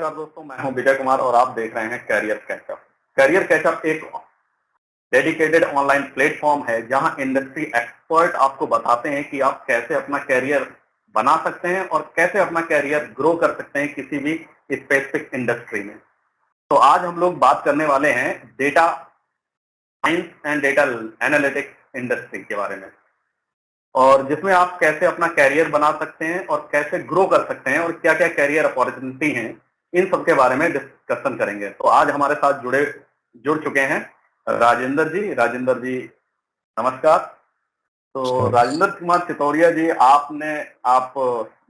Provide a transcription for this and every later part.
नमस्कार दोस्तों, मैं हूं विजय कुमार और आप देख रहे हैं कैरियर कैचअप। कैरियर कैचअप एक डेडिकेटेड ऑनलाइन प्लेटफॉर्म है जहां इंडस्ट्री एक्सपर्ट आपको बताते हैं कि आप कैसे अपना कैरियर बना सकते हैं और कैसे अपना कैरियर ग्रो कर सकते हैं किसी भी स्पेसिफिक इंडस्ट्री में। तो आज हम लोग बात करने वाले हैं data science and data analytics industry के बारे में, और जिसमें आप कैसे अपना कैरियर बना सकते हैं और कैसे ग्रो कर सकते हैं और क्या क्या कैरियर अपॉर्चुनिटी हैं, इन सब के बारे में डिस्कशन करेंगे। तो आज हमारे साथ जुड़ चुके हैं राजेंद्र जी नमस्कार। तो राजेंद्र कुमार चितौरिया जी, आप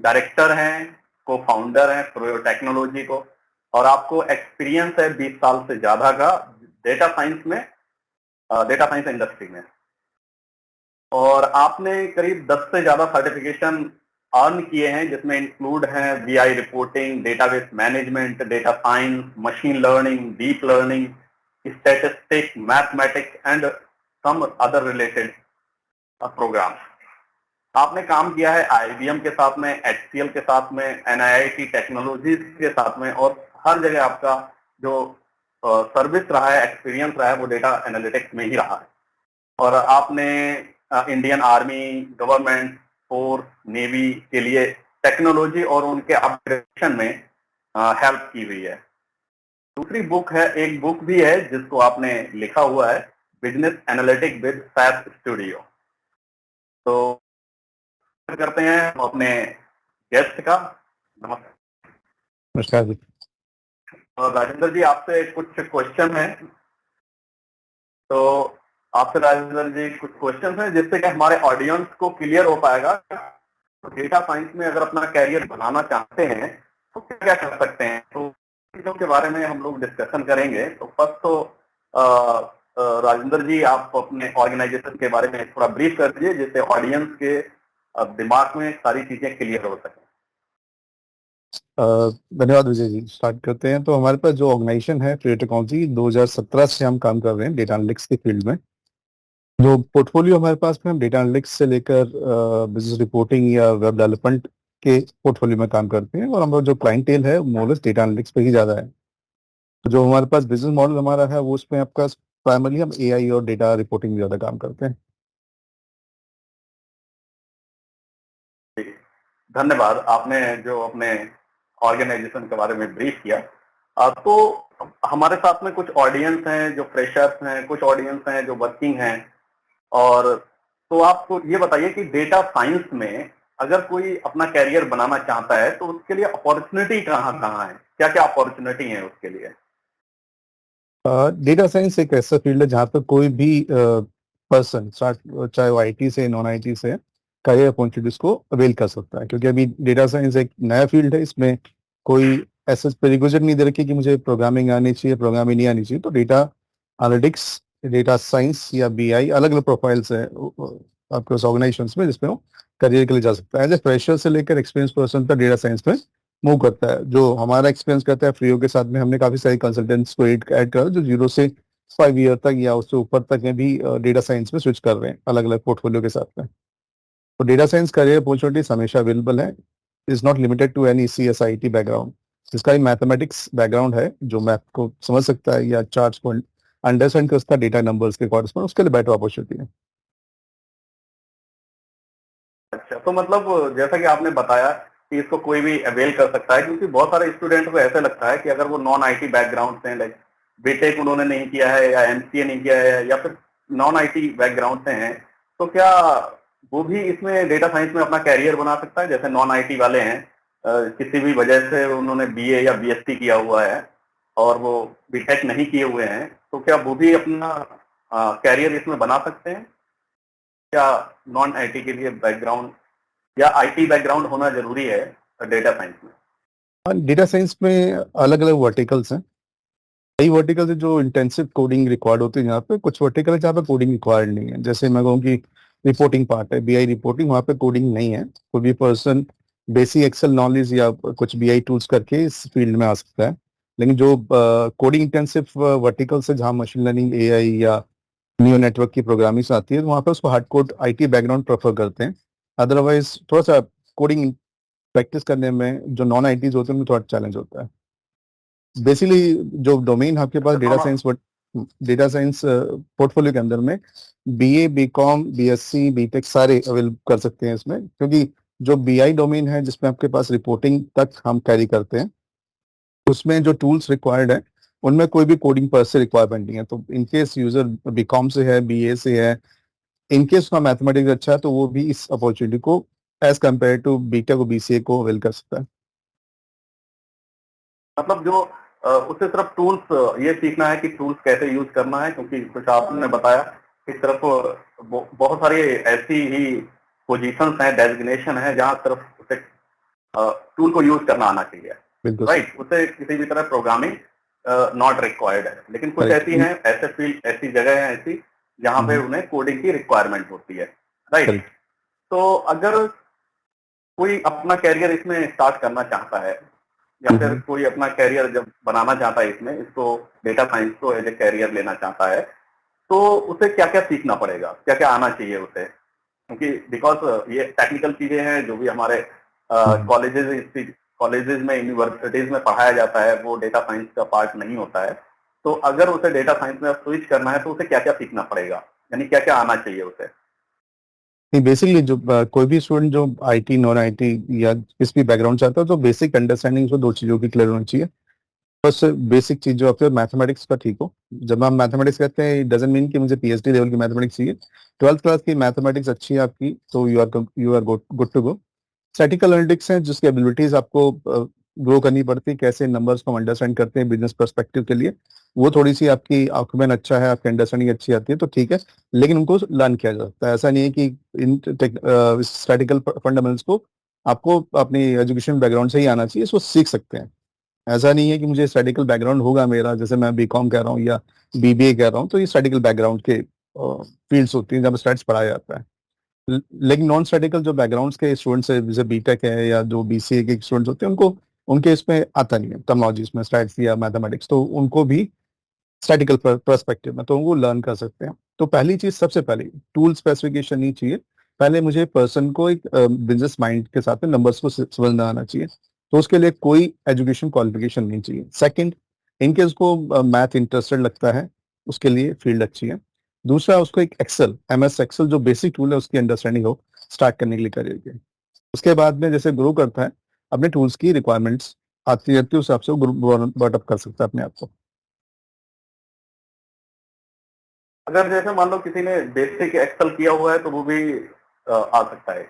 डायरेक्टर हैं, को फाउंडर हैं प्रोयो टेक्नोलॉजी को, और आपको एक्सपीरियंस है 20 साल से ज्यादा का डेटा साइंस इंडस्ट्री में, और आपने करीब 10 से ज्यादा सर्टिफिकेशन अर्न किए हैं, जिसमें इंक्लूड हैं BI reporting, database management, data science, machine learning, deep learning, statistics, mathematics and some other related program. आपने काम किया है आईबीएम के साथ में, एचसीएल के साथ में, एनआईटी टेक्नोलॉजीज के साथ में, और हर जगह आपका जो सर्विस रहा है, एक्सपीरियंस रहा है, वो डेटा एनालिटिक्स में ही रहा है। और आपने Indian army, government, force, navy के लिए टेक्नोलॉजी और उनके अपग्रेडेशन में हेल्प की हुई है। दूसरी एक बुक भी है जिसको आपने लिखा हुआ है, business analytics with SAP studio. तो करते हैं अपने गेस्ट का। नमस्कार जी। और राजेंद्र जी, आपसे कुछ क्वेश्चन है, तो आपसे राजेंद्र जी कुछ क्वेश्चन हैं जिससे कि हमारे ऑडियंस को क्लियर हो पाएगा। तो डेटा साइंस में अगर अपना कैरियर बनाना चाहते हैं तो क्या क्या कर सकते हैं, तो चीजों के बारे में हम लोग डिस्कशन करेंगे। तो फर्स्ट तो राजेंद्र जी, आप अपने ऑर्गेनाइजेशन के बारे में थोड़ा ब्रीफ कर दीजिए, जिससे ऑडियंस के दिमाग में सारी चीजें क्लियर हो सके। धन्यवाद विजय जी। स्टार्ट करते हैं। तो हमारे पास जो ऑर्गेनाइजेशन है प्रोयो टेक्नोलॉजी, 2017 से हम काम कर रहे हैं डेटा एनालिटिक्स के फील्ड में। जो पोर्टफोलियो हमारे पास में, हम डेटा एनालिटिक्स से लेकर बिजनेस रिपोर्टिंग या वेब डेवलपमेंट के पोर्टफोलियो में काम करते हैं, और हमारा जो क्लाइंटेल है मोरलेस डेटा एनालिटिक्स पे ही ज़्यादा है। तो जो हमारे पास बिजनेस मॉडल हमारा है वो उसमें आपका प्राइमरली हम एआई और डेटा रिपोर्टिंग में ज़्यादा काम करते हैं। धन्यवाद, आपने जो अपने ऑर्गेनाइजेशन के बारे में ब्रीफ किया। तो हमारे साथ में कुछ ऑडियंस हैं जो फ्रेशर्स हैं, कुछ ऑडियंस हैं जो वर्किंग हैं, और तो आपको ये बताइए कि डेटा साइंस में अगर कोई अपना कैरियर बनाना चाहता है तो उसके लिए अपॉर्चुनिटी कहाँ कहाँ है, क्या क्या अपॉर्चुनिटी है उसके लिए? डेटा साइंस एक ऐसा फील्ड है जहाँ पर कोई भी पर्सन, चाहे वो आईटी से नॉन आईटी से, करियर अपॉर्चुनिटीज को अवेल कर सकता है। क्योंकि अभी डेटा साइंस एक नया फील्ड है, इसमें कोई ऐसा प्रीरिक्विजिट नहीं दे रखी कि मुझे प्रोग्रामिंग आनी चाहिए, प्रोग्रामिंग नहीं आनी चाहिए। तो डेटा एनालिटिक्स, डेटा साइंस या बीआई, अलग अलग प्रोफाइल्स है आपके उस ऑर्गेनाइजेशन में जिसमें वो करियर के लिए जा सकता है। एज ए फ्रेशर से लेकर एक्सपीरियंस पर्सन तक डेटा साइंस में मूव करता है। जो हमारा एक्सपीरियंस करता है फ्रीओ के साथ में, हमने काफी सारे कंसल्टेंट्स को ऐड करा जो 0 से 5 ईयर तक या उससे ऊपर तक में भी डेटा साइंस में स्विच कर रहे हैं अलग अलग पोर्टफोलियो के साथ में। तो डेटा साइंस करियर अपॉर्चुनिटीज हमेशा अवेलेबल है। Is not limited to any CSIT background. जिसका भी मैथमेटिक्स बैकग्राउंड है, जो मैथ को समझ सकता है या चार्ट्स को अंडरस्टैंड कर सकता है डेटा नंबर्स के अकॉर्डिंग, उसके लिए बेटर अपॉर्चुनिटी है। अच्छा, तो मतलब जैसा कि आपने बताया कि इसको कोई भी अवेल कर सकता है, क्योंकि बहुत सारे स्टूडेंट को ऐसे लगता है कि अगर वो नॉन आईटी बैकग्राउंड से, लाइक बीटेक उन्होंने नहीं किया है या एमसीए नहीं किया है या फिर नॉन आईटी बैकग्राउंड से हैं, तो क्या वो भी इसमें डेटा साइंस में अपना कैरियर बना सकता है? जैसे नॉन आईटी वाले हैं, किसी भी वजह से उन्होंने बीए या बीएससी किया हुआ है और वो बीटेक नहीं किए हुए हैं, तो क्या वो भी अपना कैरियर इसमें बना सकते हैं? क्या नॉन आईटी के लिए बैकग्राउंड या आईटी बैकग्राउंड होना जरूरी है डेटा साइंस में? डेटा साइंस में अलग अलग वर्टिकल्स हैं। कई वर्टिकल्स है जो इंटेंसिव कोडिंग रिक्वायर्ड होती है, यहाँ पे कुछ वर्टिकल है जहाँ पे कोडिंग रिक्वायर्ड नहीं है। जैसे मैं कहूँ कि रिपोर्टिंग पार्ट है, बीआई रिपोर्टिंग, वहाँ पे कोडिंग नहीं है। कोई भी पर्सन बेसिक एक्सेल नॉलेज या कुछ बीआई टूल्स करके इस फील्ड में आ सकता है। लेकिन जो कोडिंग इंटेंसिव वर्टिकल्स है, जहाँ मशीन लर्निंग, एआई या न्यूरल नेटवर्क की प्रोग्रामिंग आती है, तो वहाँ पे उसको hard code IT background prefer करते हैं। अदरवाइज थोड़ा सा कोडिंग प्रैक्टिस करने में जो नॉन आईटीज होते हैं उनमें थोड़ा चैलेंज होता है। बेसिकली जो डोमेन आपके पास दोनों डेटा साइंस पोर्टफोलियो के अंदर में बीए, बीकॉम, बीएससी, बीटेक सारे अवेल कर सकते हैं इसमें, क्योंकि जो बीआई डोमेन है जिसमें आपके पास रिपोर्टिंग तक हम कैरी करते हैं, उसमें जो टूल्स रिक्वायर्ड है उनमें कोई भी कोडिंग पर से रिक्वायरमेंट नहीं है। तो इनकेस यूजर बीकॉम से है, बीए से है, इनकेस उसका मैथमेटिक्स अच्छा है, तो वो भी इस अपॉर्चुनिटी को एज कम्पेयर टू बीटेक और बीसीए को अवेल कर सकता है। मतलब जो उसे सिर्फ टूल्स ये सीखना है कि टूल्स कैसे यूज करना है, क्योंकि कुछ आपने बताया कि सिर्फ बहुत सारी ऐसी ही पोजीशंस हैं, डेजिग्नेशन है जहाँ सिर्फ उसे टूल को यूज करना आना चाहिए, बिल्कुल सर। राइट। उसे किसी भी तरह प्रोग्रामिंग नॉट रिक्वायर्ड है। लेकिन कुछ करेक्ट। ऐसी हैं, ऐसे फील्ड, ऐसी जगह है ऐसी जहाँ पे उन्हें कोडिंग की रिक्वायरमेंट होती है, राइट। करेक्ट। तो अगर कोई अपना कैरियर इसमें स्टार्ट करना चाहता है, या फिर कोई अपना कैरियर जब बनाना चाहता है इसमें, इसको डेटा साइंस को एज ए कैरियर लेना चाहता है, तो उसे क्या क्या सीखना पड़ेगा, क्या क्या आना चाहिए उसे? क्योंकि बिकॉज ये टेक्निकल चीजें हैं जो भी हमारे कॉलेजेस में, यूनिवर्सिटीज में पढ़ाया जाता है, वो डेटा साइंस का पार्ट नहीं होता है। तो अगर उसे डेटा साइंस में स्विच करना है तो उसे क्या क्या सीखना पड़ेगा, यानी क्या क्या आना चाहिए उसे? नहीं, बेसिकली जो कोई भी स्टूडेंट जो आईटी, नॉन आईटी या किस भी बैकग्राउंड चाहता है, तो बेसिक अंडरस्टैंडिंग उसको दो चीज़ों की क्लियर होनी चाहिए। बस बेसिक चीज जो आपके मैथमेटिक्स का ठीक हो। जब हम मैथमेटिक्स कहते हैं, इट डजंट मीन कि मुझे पीएचडी लेवल की मैथमेटिक्स चाहिए। 12th क्लास की मैथमेटिक्स अच्छी है आपकी, तो you are good to go. Statical analytics हैं जिसकी एबिलिटीज आपको ग्रो करनी पड़ती है, कैसे नंबर्स को अंडरस्टैंड करते हैं बिजनेस पर्सपेक्टिव के लिए। वो थोड़ी सी आपकी आंकमेन अच्छा है, आपकी अंडरस्टैंडिंग अच्छी आती है तो ठीक है, लेकिन उनको लर्न किया जा सकता है। ऐसा नहीं है कि इन स्टैटिकल फंडामेंटल्स को आपको अपनी एजुकेशन बैकग्राउंड से ही आना चाहिए, इसको सीख सकते हैं। ऐसा नहीं है कि मुझे स्टैटिकल बैकग्राउंड होगा मेरा, जैसे मैं बीकॉम कह रहा हूँ या बीबीए कह रहा हूँ, तो ये स्टैटिकल बैकग्राउंड के फील्ड्स होती हैं जहाँ स्टैट्स पढ़ाया जाता है। लेकिन नॉन स्टैटिकल जो बैकग्राउंड्स के स्टूडेंट्स है, जैसे बीटेक है या जो बीसीए के स्टूडेंट्स होते हैं, उनको उनके इसमें आता नहीं है टर्मिनोलॉजी में, स्टैट्स या मैथमेटिक्स, तो उनको भी स्टैटिकल पर्सपेक्टिव में तो वो लर्न कर सकते हैं। तो पहली चीज, सबसे पहले टूल स्पेसिफिकेशन नहीं चाहिए, पहले मुझे पर्सन को एक बिजनेस माइंड के साथ में नंबर्स को समझना आना चाहिए। तो उसके लिए कोई एजुकेशन क्वालिफिकेशन नहीं चाहिए। सेकंड, इनके उसको मैथ इंटरेस्टेड लगता है, उसके लिए फील्ड अच्छी है। दूसरा, उसको एक एक्सेल, एमएस एक्सेल जो बेसिक टूल है उसकी अंडरस्टैंडिंग हो स्टार्ट करने के लिए करियर के। उसके बाद में जैसे ग्रो करता है, अपने टूल्स की रिक्वायरमेंट्स आती रहती है, उस हिसाब से वो बर्टअप कर सकता है अपने आप को। अगर जैसे मान लो किसी ने बेसिक एक्सेल किया हुआ है तो वो भी आ सकता है,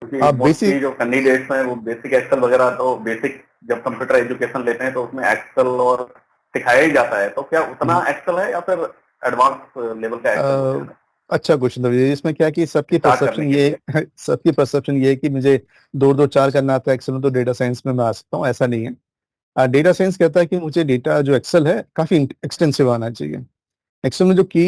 क्योंकि आप मोस्टली बेसिक जो कैंडिडेट्स हैं वो बेसिक एक्सेल वगैरह, तो बेसिक जब कंप्यूटर एजुकेशन लेते हैं तो उसमें एक्सेल और सिखाया ही जाता है। तो क्या उतना एक्सेल है या फिर एडवांस लेवल का एक्सेल होते हैं अच्छा क्वेश्चन था ये। इसमें क्या है कि सबकी स्टार्ट करने परसेप्शन के ये लिए? सबकी परसेप्शन ये है कि मुझे दो दो चार करना आता है एक्सेल में, तो डेटा साइंस में मैं आ सकता हूँ। ऐसा नहीं है। डेटा साइंस कहता है कि मुझे डेटा जो एक्सेल है काफी एक्सटेंसिव आना चाहिए। एक्सेल में जो की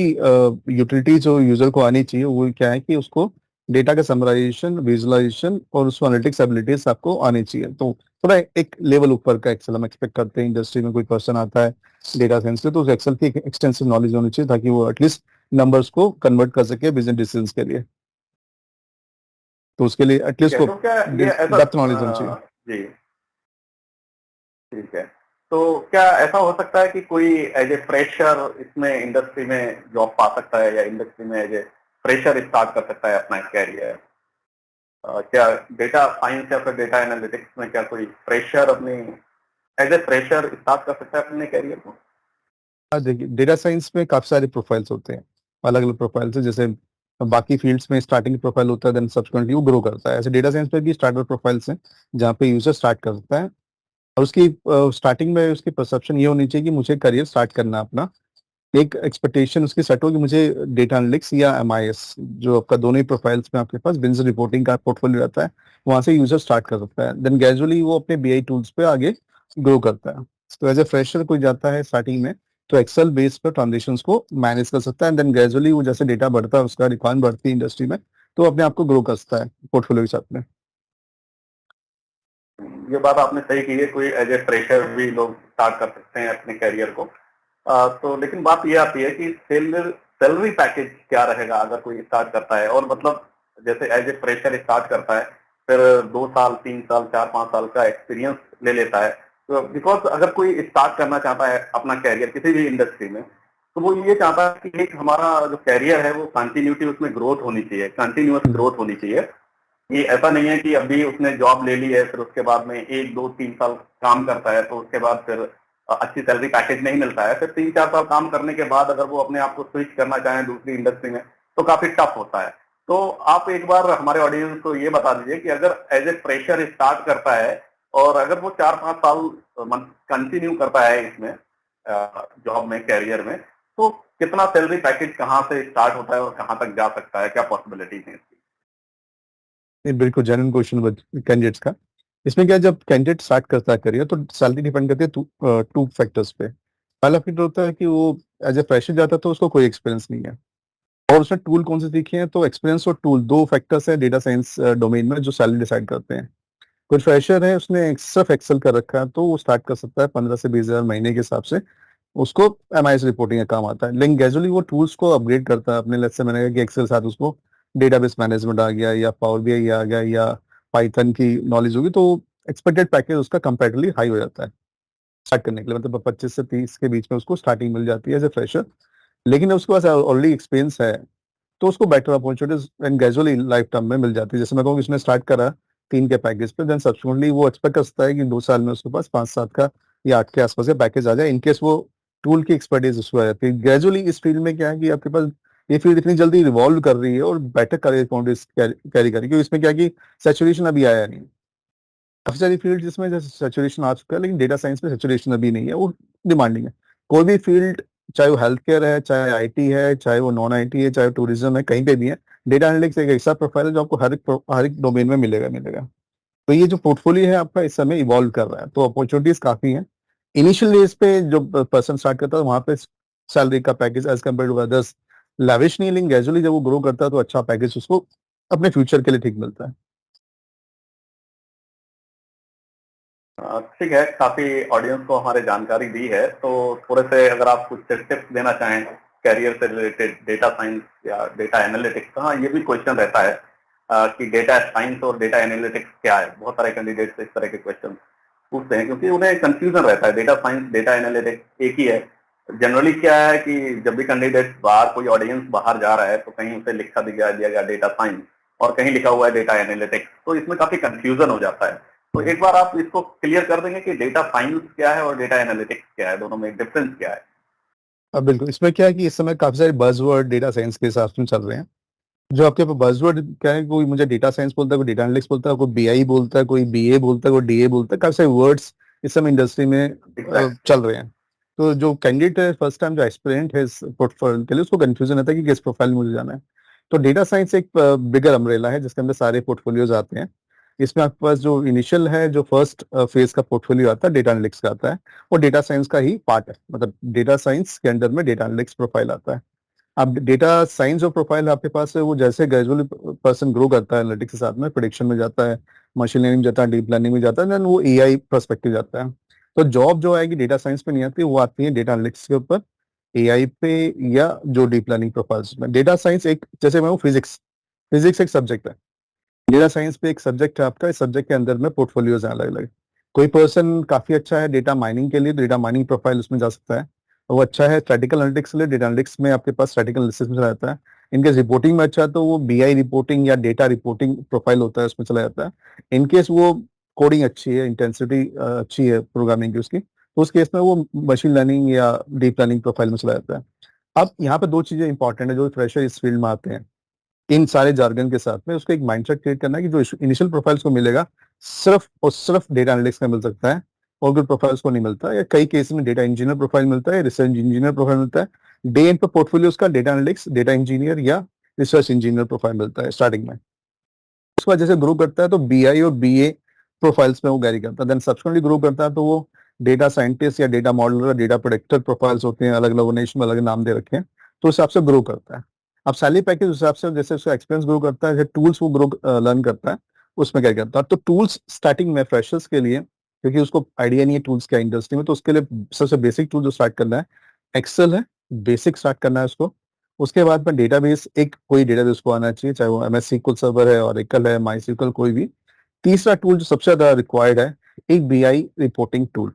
यूटिलिटी जो यूजर को आनी चाहिए वो क्या है कि उसको डेटा का समराइजेशन, विजुअलाइजेशन और उसको एनालिटिक्स एबिलिटीज आपको आनी चाहिए। तो थोड़ा एक लेवल ऊपर का एक्सेल हम एक्सपेक्ट करते हैं। इंडस्ट्री में कोई पर्सन आता है डेटा साइंस से, तो उस एक्सेल की एक एक्सटेंसिव नॉलेज होनी चाहिए ताकि वो एटलीस्ट नंबर्स को कन्वर्ट कर सके बिजनेस डिसीजंस के लिए। तो उसके लिए ठीक एटलीस्ट है, को तो क्या ये ऐसा डेप्थ नॉलेज होनी चाहिए। जी, ठीक है। तो क्या ऐसा हो सकता है कि कोई एज ए फ्रेशर इसमें इंडस्ट्री में जॉब पा सकता है, या इंडस्ट्री में एज ए फ्रेशर स्टार्ट कर सकता है अपना कैरियर? क्या डेटा साइंस या फिर डेटा एनालिटिक्स में क्या कोई फ्रेशर अपनी एज ए फ्रेशर स्टार्ट कर सकता है अपने कैरियर को? देखिए, डेटा साइंस में काफी सारे प्रोफाइल्स होते हैं, अलग अलग प्रोफाइल्स है। जैसे बाकी फील्ड्स में स्टार्टिंग प्रोफाइल होता है, देन सब्सिक्वेंटली वो ग्रो करता है। ऐसे डेटा साइंस में भी स्टार्टर प्रोफाइल्स हैं जहाँ पे यूजर स्टार्ट कर सकता है, और उसकी स्टार्टिंग में उसकी परसेप्शन ये होनी चाहिए कि मुझे करियर स्टार्ट करना है अपना। एक एक्सपेक्टेशन उसकी सेट हो कि मुझे डेटा एनालिटिक्स या एमआईएस, जो आपका दोनों ही प्रोफाइल्स में आपके पास बिजनेस रिपोर्टिंग का पोर्टफोलियो रहता है, वहां से यूजर स्टार्ट कर सकता है। देन ग्रेजुअली वो अपने बीआई टूल्स पे आगे ग्रो करता है। तो एज ए फ्रेशर कोई जाता है स्टार्टिंग में, तो एक्सेल बेस पर ट्रांजेक्शन्स को मैनेज कर सकता है। देन ग्रेजुअली वो जैसे डेटा बढ़ता है, उसका रिक्वायरमेंट बढ़ती है इंडस्ट्री में, तो अपने आप को ग्रो कर सकता है पोर्टफोलियो के साथ में। ये बात आपने सही की है, कोई एज ए फ्रेशर भी लोग स्टार्ट कर सकते हैं अपने कैरियर को। तो लेकिन बात ये आती है कि सैलरी पैकेज क्या रहेगा अगर कोई स्टार्ट करता है, और मतलब जैसे एज ए फ्रेशर स्टार्ट करता है, फिर 2 साल, 3 साल, 4, 5 साल का एक्सपीरियंस ले लेता है, बिकॉज अगर कोई स्टार्ट करना चाहता है अपना कैरियर किसी भी इंडस्ट्री में, तो वो ये चाहता है कि एक हमारा जो कैरियर है वो कंटिन्यूटी, उसमें ग्रोथ होनी चाहिए, कंटिन्यूअस ग्रोथ होनी चाहिए। ये ऐसा नहीं है कि अभी उसने जॉब ले ली है, फिर उसके बाद में 1 2 3 साल काम करता है, तो उसके बाद फिर अच्छी सैलरी पैकेज नहीं मिलता है, फिर 3 4 साल काम करने के बाद अगर वो अपने आप को स्विच करना चाहें दूसरी इंडस्ट्री में, तो काफी टफ होता है। तो आप एक बार हमारे ऑडियंस को ये बता दीजिए कि अगर एज ए फ्रेशर स्टार्ट करता है और अगर वो 4 5 साल कंटिन्यू करता है इसमें जॉब में, कैरियर में, तो कितना सैलरी पैकेज कहाँ से स्टार्ट होता है और कहाँ तक जा सकता है, क्या पॉसिबिलिटीज है इसकी? ये बिल्कुल जेन्युइन क्वेश्चन कैंडिडेट्स का। इसमें क्या है, जब कैंडिडेट स्टार्ट करता है करियर तो सैलरी डिपेंड करती है टू फैक्टर्स पे। पहला फैक्टर होता है कि वो एज ए फ्रेशर जाता है तो उसको कोई एक्सपीरियंस नहीं है, और उसने टूल कौन से सीखे हैं। तो एक्सपीरियंस और टूल दो फैक्टर्स है डेटा साइंस डोमेन में जो सैलरी डिसाइड करते हैं। कोई फ्रेशर है, उसने सिर्फ एक्सेल कर रखा है, तो वो स्टार्ट कर सकता है 15 से 20 हज़ार महीने के हिसाब से, उसको एमआईएस रिपोर्टिंग का काम आता है। लेकिन ग्रेजुअली वो टूल्स को अपग्रेड करता है अपने। लेट्स से मैंने कहा कि एक्सेल साथ उसको डेटाबेस मैनेजमेंट आ गया या पावर बीआई आ गया या पाइथन की नॉलेज होगी, तो एक्सपेक्टेड पैकेज उसका कंपैरेटिवली हाई हो जाता है स्टार्ट करने के लिए। मतलब 25 से 30 के बीच में उसको स्टार्टिंग मिल जाती है एज ए फ्रेशर। लेकिन उसके पास ऑलरेडी एक्सपीरियंस है तो उसको better opportunities and gradually life term में मिल जाती है। जैसे मैं कहूँ कि उसने स्टार्ट करा 3 के पैकेज पे, देन सब्सिक्वेंटली वो एक्सपेक्ट कर सकता है कि 2 साल में उसके पास 5 7 का या 8 के आसपास का पैकेज आ जाए, इनकेस वो टूल की एक्सपर्टीज उसको आ जाती है। ग्रेजुअली इस फील्ड में क्या है कि आपके पास ये फील्ड इतनी जल्दी रिवॉल्व कर रही है और बेटर करियर अपॉर्चुनिटीज कैरी कर रही है, क्योंकि इसमें क्या है कि सेचुरेशन अभी आया नहीं। काफी सारी फील्ड जिसमें जैसे सेचुरेशन आ चुका है, लेकिन डेटा साइंस में सेचुरेशन अभी नहीं है, वो डिमांडिंग है। कोई भी फील्ड, चाहे वो हेल्थ केयर है, चाहे आईटी है, चाहे वो नॉन आईटी है, चाहे टूरिज्म है, कहीं पे भी है, डेटा एनालिटिक्स एक ऐसा प्रोफाइल है जो आपको हर एक डोमेन में मिलेगा। तो ये जो पोर्टफोलियो है आपका इस समय इवॉल्व कर रहा है, तो अपॉर्चुनिटीज काफी हैं। इनिशियल डेज पे जो पर्सन स्टार्ट करता है वहां पे सैलरी का package as compare to others lavish नहीं है, लेकिन ग्रेजुअली जब वो ग्रो करता है तो अच्छा पैकेज उसको अपने फ्यूचर के लिए ठीक मिलता है। ठीक है, काफी ऑडियंस को हमारे जानकारी दी है, तो थोड़े से अगर आप कुछ टिप्स देना चाहें कैरियर से रिलेटेड, डेटा साइंस या डेटा एनालिटिक्स। हाँ, ये भी क्वेश्चन रहता है कि डेटा साइंस और डेटा एनालिटिक्स क्या है। बहुत सारे कैंडिडेट्स इस तरह के क्वेश्चन पूछते हैं क्योंकि उन्हें कंफ्यूजन रहता है। डेटा साइंस, डेटा एनालिटिक्स एक ही है। जनरली क्या है कि जब भी कैंडिडेट बाहर, कोई ऑडियंस बाहर जा रहा है, तो कहीं उसे दिया गया डेटा साइंस और कहीं लिखा हुआ है डेटा एनालिटिक्स, तो इसमें काफी कंफ्यूजन हो जाता है। तो एक बार आप इसको क्लियर कर देंगे कि डेटा साइंस क्या है और डेटा एनालिटिक्स क्या है, दोनों में डिफरेंस क्या है? अब बिल्कुल इसमें क्या है कि इस समय काफी सारे बज़वर्ड डेटा साइंस के हिसाब से चल रहे हैं। जो आपके पास बज़वर्ड क्या है, कोई मुझे डेटा साइंस बोलता है, कोई डेटा एनालिटिक्स बोलता है, कोई बीआई बोलता है, कोई बीए बोलता है, कोई डीए बोलता है। काफी सारे वर्ड्स इस समय इंडस्ट्री में एग्जैक्ट। चल रहे हैं। तो जो कैंडिडेट है फर्स्ट टाइम जो एस्पिरेंट है इस पोर्टफोलियो के लिए, उसको कंफ्यूजन रहता है कि किस प्रोफाइल में मुझे जाना है। तो डेटा साइंस एक बिगर अम्ब्रेला है जिसके अंदर सारे पोर्टफोलियोज आते हैं। इसमें आपके पास जो इनिशियल है, जो फर्स्ट फेज का पोर्टफोलियो आता है, डेटा एनालिटिक्स का आता है, वो डेटा साइंस का ही पार्ट है। मतलब डेटा साइंस के अंडर में डेटा एनालिटिक्स प्रोफाइल आता है। अब डेटा साइंस जो प्रोफाइल आपके पास है, वो जैसे ग्रेजुअली पर्सन ग्रो करता है एनालिटिक्स के साथ में, प्रेडिक्शन में जाता है, मशीन लर्निंग जाता है, डीप लर्निंग में जाता है, देन वो एआई पर्सपेक्टिव जाता है। तो जॉब जो आएगी डेटा साइंस पे नहीं आती, वो आती है डेटा एनालिटिक्स के ऊपर, एआई पे, या जो डीप लर्निंग प्रोफाइल्स में। डेटा साइंस एक, जैसे मैं फिजिक्स, फिजिक्स एक सब्जेक्ट है, डेटा साइंस पे एक सब्जेक्ट है आपका। इस सब्जेक्ट के अंदर में पोर्टफोलियोज हैं अलग अलग। कोई पर्सन काफी अच्छा है डेटा माइनिंग के लिए, डेटा माइनिंग प्रोफाइल उसमें जा सकता है। वो अच्छा है स्टैटिकल एनालिटिक्स के लिए, डेटा एनालिटिक्स में आपके पास स्टैटिकल एनालिसिस में चला जाता है। इनकेस रिपोर्टिंग में अच्छा है तो वो बीआई रिपोर्टिंग या डेटा रिपोर्टिंग प्रोफाइल होता है, उसमें चला जाता है। इनकेस वो कोडिंग अच्छी है, इंटेंसिटी अच्छी है प्रोग्रामिंग की उसकी, तो उस केस में वो मशीन लर्निंग या डीप लर्निंग प्रोफाइल में चला जाता है। अब यहाँ पे दो चीजें इंपॉर्टेंट है जो फ्रेशर इस फील्ड में आते हैं, इन सारे जार्गन के साथ में उसको एक माइंडसेट क्रिएट करना है कि जो इनिशियल प्रोफाइल्स को मिलेगा सिर्फ और सिर्फ डेटा एनालिटिक्स में मिल सकता है, और कुछ प्रोफाइल्स को नहीं मिलता। या कई केस में डेटा इंजीनियर प्रोफाइल मिलता है, रिसर्च इंजीनियर प्रोफाइल मिलता है। डे एंड पे पोर्टफोलियोज का डेटा एनालिटिक्स, डेटा इंजीनियर या रिसर्च इंजीनियर प्रोफाइल मिलता है स्टार्टिंग में। उसके बाद जैसे ग्रो करता है तो बीआई और बीए प्रोफाइल्स में वो कैरी करता है। देन सब्सिक्वेंटली ग्रो करता है तो वो डेटा साइंटिस्ट या डेटा मॉडलर, डेटा प्रोडक्टर प्रोफाइल्स होते हैं, अलग अलग नेशन में अलग नाम दे रखे हैं, तो उस हिसाब से ग्रो करता है। अब सैलरी पैकेज उस हिसाब से जैसे उसका एक्सपीरियंस ग्रो करता है, जैसे टूल्स वो ग्रो लर्न करता है, उसमें क्या करता है। तो टूल्स स्टार्टिंग में फ्रेशर्स के लिए, क्योंकि उसको आइडिया नहीं है टूल्स क्या इंडस्ट्री में, तो उसके लिए सबसे बेसिक टूल जो स्टार्ट करना है एक्सेल है। बेसिक स्टार्ट करना है उसको। उसके बाद में डेटाबेस, एक कोई डेटाबेस को आना चाहिए, चाहे वो एमएस सीक्वल सर्वर है, ऑरेकल है, माई सीक्वल, कोई भी। तीसरा टूल जो सबसे ज्यादा रिक्वायर्ड है, एक BI reporting tool.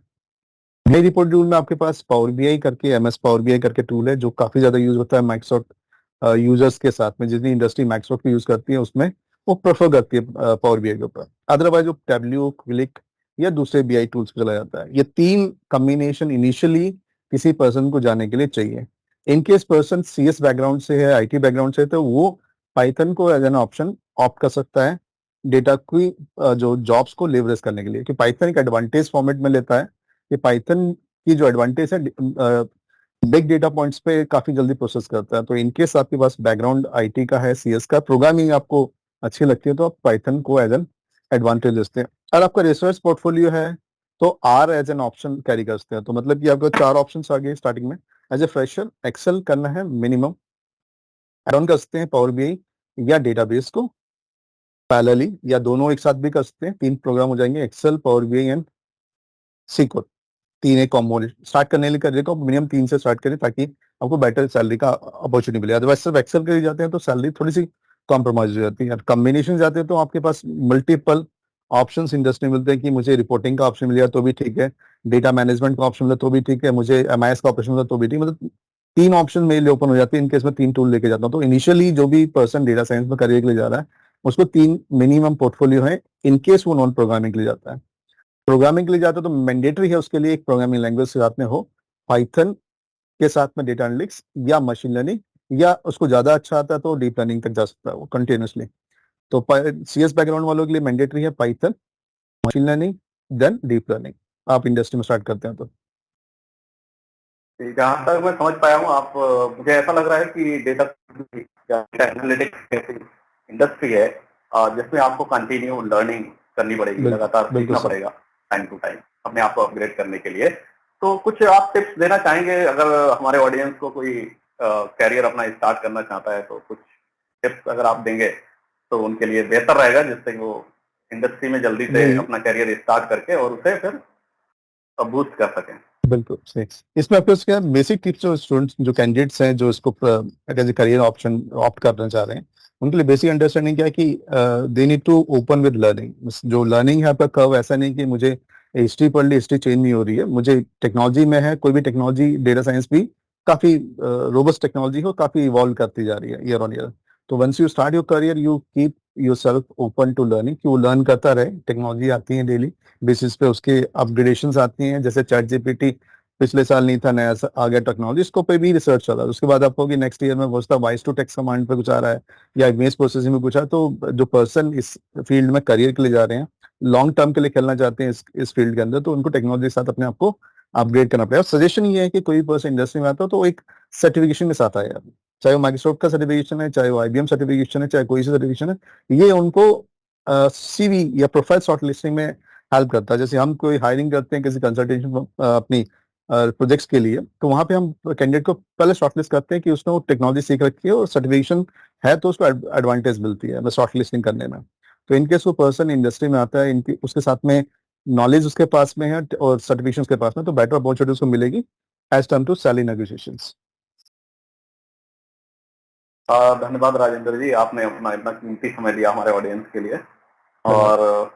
BI report tool में आपके पास पावर BI करके, MS पावर BI करके टूल है जो काफी ज्यादा यूज होता है माइक्रोसॉफ्ट यूजर्स के साथ में। जितनी इंडस्ट्री माइक्रोसॉफ्ट यूज करती है उसमें वो प्रेफर करती है पावर BI के ऊपर। अदरवाइज वो टैबल्यू, क्विक या दूसरे BI टूल्स पे चला जाता है। ये तीन कॉम्बिनेशन इनिशियली किसी पर्सन को जाने के लिए चाहिए। In case person CS background से है, IT बैकग्राउंड से है, तो वो पाइथन को एज एन ऑप्शन ऑप्ट कर सकता है डेटा की जो जॉब्स को लेवरेज करने के लिए, क्योंकि पाइथन एक एडवांटेज फॉर्मेट में लेता है कि पाइथन की जो एडवांटेज है बिग डेटा पॉइंट्स पे काफी जल्दी प्रोसेस करता है। तो इनकेस आपके पास बैकग्राउंड IT का है, CS का, प्रोग्रामिंग आपको अच्छी लगती है, तो आप पाइथन को एज एन एडवांटेज लेते हैं। और आपका रिसर्च पोर्टफोलियो है तो R as an option carry करते हैं। तो मतलब कि आपको 4 ऑप्शन आ गए स्टार्टिंग में। एज ए फ्रेशर एक्सेल करना है मिनिमम, एड ऑन कर सकते हैं पावर BI या डेटाबेस को पैरेलली, या दोनों एक साथ भी कर सकते हैं। 3 प्रोग्राम हो जाएंगे, excel, power BI and SQL। 3 एक कॉम्बो स्टार्ट करने के लिए को मिनिमम 3 से स्टार्ट करें ताकि आपको बेटर सैलरी का अपॉर्चुनिटी मिले। अदरवाइज सिर्फ एक्सेल के लिए जाते हैं तो सैलरी थोड़ी सी कॉम्प्रोमाइज हो जाती है। कॉम्बिनेशन जाते हैं तो आपके पास मल्टीपल ऑप्शंस इंडस्ट्री मिलते हैं कि मुझे रिपोर्टिंग का ऑप्शन मिल गया तो भी ठीक है, डेटा मैनेजमेंट का ऑप्शन मिला तो भी ठीक है, मुझे MIS का ऑप्शन मिला तो भी ठीक है। मतलब 3 ऑप्शन मेरे लिए ओपन हो जाते हैं इनकेस मैं 3 टूल लेके जाता हूँ। तो इनिशियली जो भी पर्सन डेटा साइंस में करियर के लिए जा रहा है उसको 3 मिनिमम पोर्टफोलियो है, इनकेस वो नॉन प्रोग्रामिंग के लिए जाता है। प्रोग्रामिंग के लिए जाता है तो मैंडेटरी है उसके लिए एक प्रोग्रामिंग लैंग्वेज के साथ में हो, पाइथन के साथ में डेटा एनालिटिक्स या मशीन लर्निंग, या उसको ज्यादा अच्छा आता है तो डीप लर्निंग तक जा सकता है वो कंटिन्यूसली। तो CS बैकग्राउंड वालों के लिए मैंडेटरी है Python, machine learning, then deep learning. आप इंडस्ट्री में स्टार्ट करते हैं तो जहाँ तक मैं समझ पाया हूँ आप मुझे ऐसा लग रहा है कि डेटा एनालिटिक्स इंडस्ट्री है जिसमें आपको कंटिन्यू लर्निंग करनी पड़ेगी, लगातार बिल्कुल सीखना सर। पड़ेगा टाइम टू टाइम अपने आप को अपग्रेड करने के लिए। तो कुछ आप टिप्स देना चाहेंगे अगर हमारे ऑडियंस को कोई कैरियर अपना स्टार्ट करना चाहता है, तो कुछ टिप्स अगर आप देंगे तो उनके लिए बेहतर रहेगा, जिससे वो इंडस्ट्री में जल्दी से नहीं, अपना कैरियर स्टार्ट करके और उसे फिर बूस्ट कर सकें। बिल्कुल सही। इसमें आपके उसके बेसिक टिप्स जो स्टूडेंट्स, जो कैंडिडेट्स हैं, जो इसको as a career option opt करना चाह रहे हैं, उनके लिए बेसिक अंडरस्टैंडिंग क्या है कि they need to open with learning. जो लर्निंग है आपका कर्व ऐसा नहीं कि मुझे हिस्ट्री पढ़ ली, हिस्ट्री चेंज नहीं हो रही है, मुझे टेक्नोलॉजी में है, कोई भी टेक्नोलॉजी, डेटा साइंस भी काफी रोबस्ट टेक्नोलॉजी हो, काफी इवॉल्व करती जा रही है ईयर ऑन ईयर। तो once you start your career you keep yourself open to learning, कि वो लर्न करता रहे। टेक्नोलॉजी आती है डेली बेसिस पे, उसके अपग्रेडेशंस आती हैं, जैसे चैट GPT पिछले साल नहीं था, नया आ गया टेक्नोलॉजी, इसको पे भी रिसर्च चला। उसके बाद आपको कि नेक्स्ट ईयर में वॉइस टू टेक्स्ट कमांड पे कुछ आ रहा है या इमेज प्रोसेसिंग में कुछ आ रहा है। तो जो पर्सन इस फील्ड में करियर के लिए जा रहे हैं, लॉन्ग टर्म के लिए खेलना चाहते हैं इस फील्ड के अंदर, तो उनको टेक्नोलॉजी के साथ अपने आप को अपग्रेड करना पड़ेगा। सजेशन ये है कि कोई पर्सन इंडस्ट्री में आता हो तो एक सर्टिफिकेशन के साथ आएगा, चाहे वो माइक्रोसॉफ्ट का सर्टिफिकेशन है, चाहे वो IBM सर्टिफिकेशन है, चाहे कोई सा सर्टिफिकेशन है। ये उनको CV या प्रोफाइल शॉर्टलिस्टिंग में हेल्प करता है। जैसे हम कोई हायरिंग करते हैं किसी कंसल्टेशन अपनी प्रोजेक्ट्स के लिए, तो वहां पे हम कैंडिडेट को पहले शॉर्टलिस्ट करते हैं कि उसने वो टेक्नोलॉजी सीख रखी है और सर्टिफिकेशन है, तो उसको एडवांटेज मिलती है शॉर्टलिस्टिंग करने में। तो इनकेस वो पर्सन इंडस्ट्री में आता है, इनकी उसके साथ में नॉलेज उसके पास में है और सर्टिफिकेशन उसके पास में, तो बेटर अपॉर्चुनिटी उसको मिलेगी as term to salary negotiations. धन्यवाद राजेंद्र जी, आपने अपना इतना कीमती समय दिया हमारे ऑडियंस के लिए। धन्यवाद। और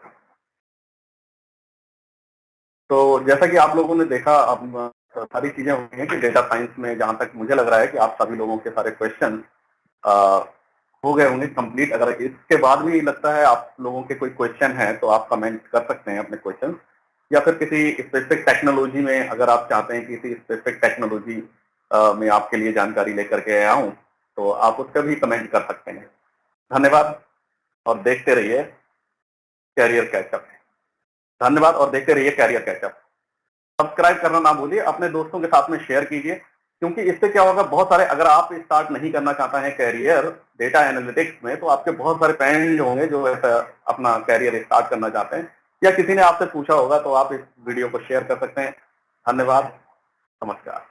तो जैसा कि आप लोगों ने देखा, अब सारी चीजें हो गई हैं कि डेटा साइंस में जहां तक मुझे लग रहा है कि आप सभी लोगों के सारे क्वेश्चन हो गए होंगे कंप्लीट। अगर इसके बाद भी लगता है आप लोगों के कोई क्वेश्चन है तो आप कमेंट कर सकते हैं अपने क्वेश्चन, या फिर किसी स्पेसिफिक टेक्नोलॉजी में अगर आप चाहते हैं कि किसी स्पेसिफिक टेक्नोलॉजी में आपके लिए जानकारी लेकर के आया हूं तो आप उसका भी कमेंट कर सकते हैं। धन्यवाद और देखते रहिए कैरियर कैचअप। धन्यवाद और देखते रहिए कैरियर कैचअप। सब्सक्राइब करना ना भूलिए, अपने दोस्तों के साथ में शेयर कीजिए, क्योंकि इससे क्या होगा, बहुत सारे, अगर आप स्टार्ट नहीं करना चाहता है कैरियर डेटा एनालिटिक्स में, तो आपके बहुत सारे फ्रेंड होंगे जो ऐसा अपना कैरियर स्टार्ट करना चाहते हैं, या किसी ने आपसे पूछा होगा, तो आप इस वीडियो को शेयर कर सकते हैं। धन्यवाद, नमस्कार।